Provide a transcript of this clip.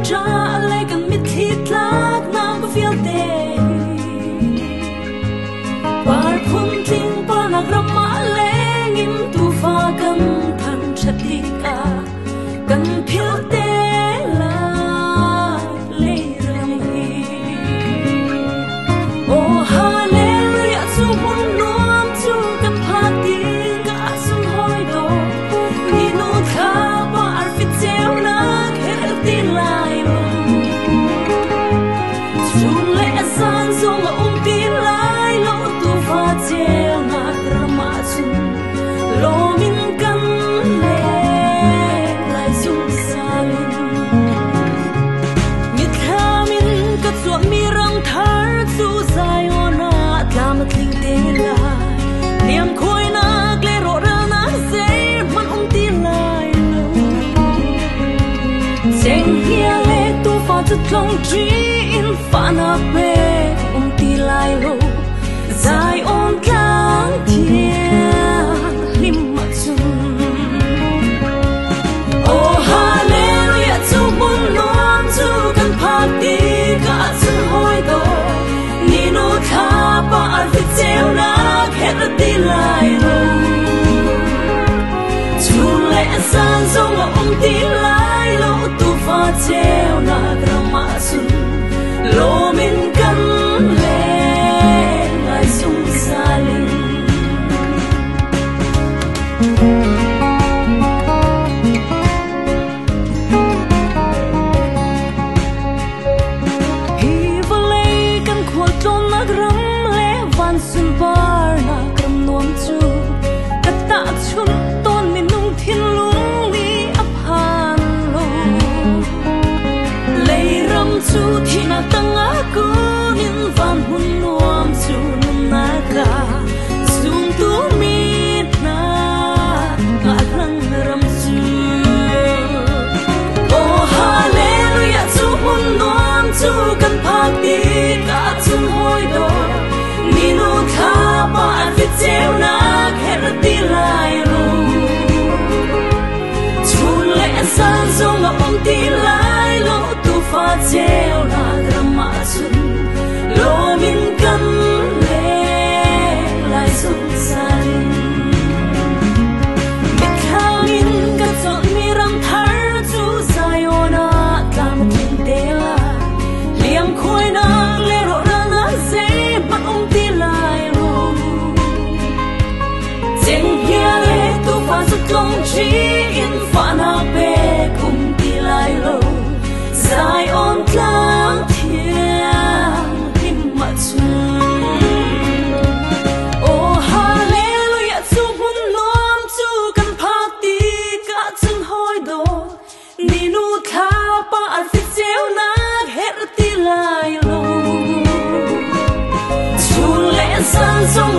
tra lại cần mít thịt lát nam có phiêu tê bar phun ting pa nag rama leng im tu pha kan than chati ka kan phiêu tê la le ram hi oh hallelujah chu mun nuam chu kan pha ting ka sun hoi do ni no tha pa ar fit cheu na khel tin lai lo chu le san song tin lai lo tu pha cheu na rama chun lo min kan le lai sung salin mit khamin ka chuak mi rang thar chu zaiona tlam thling te la niam khoi na gle ro ra na se man tin lai lo seng hia le tu pha chu tlong tri in fa na pe ti lai lo zai on kang thiên lim mặc sun oh hallelujah chu mun nuam chu kan phak ti ka sun hoi do ni no tha pa ar fi cheu na khet ti lai lo chu le san song ti lai lo tu fa cheu na drama sun lo min kan le lai sung salin hi vale kan khol ton nag ram le van sun bar na kram nuam chu kata chun ton min nung thin lung ni aphan lo lei ram chu thina tanga ku nin van hun nuam chu na ka zum tu mit na ka lang ram chu oh hallelujah chu hun nuam chu kan phak ti ka chung hoi do ni no tha pa fi cheu na kher ti lai lo chu le san song ti lai lo tu fa cheu na drama chun lo min kan le lai sung salin mit khamin ka chon mi ram thar chu zaiona tlam tin te la liam khoi na le ro ra na se pat ti lai lo cheng hia le tu fa su tlong chi in fa na pe kum ti lai lo zai on tlang thiên lim mặc sun oh hallelujah chu mun nuam chu kan phak ti ka chung hoi do ni nu tha pa ar fi cheu na her ti lai lo chu le san song